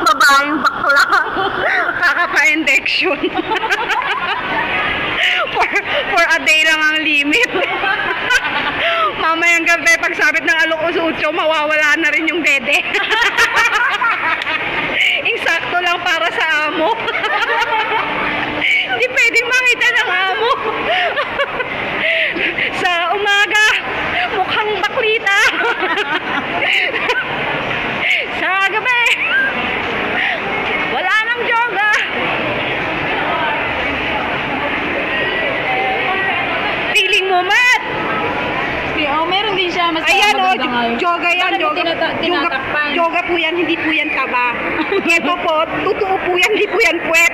Babaeng bakla. Kakapa-injection. for a day lang ang limit. Mamayang gabi, pagsabit ng alok-usutso, mawawala na rin yung dede. Insakto lang para sa amo. Hindi pwedeng makita ng amo. Sa umaga, mukhang baklita. Sa gabi, wala nang yoga. Feeling mo, Matt? Oh, meron din siya. Mas Ayan o, maganda nga yun. yoga yan. Bakit mo tinatakpan? Yoga po yan, hindi po yan taba. Ito po, totoo po yan, hindi po yan puwet.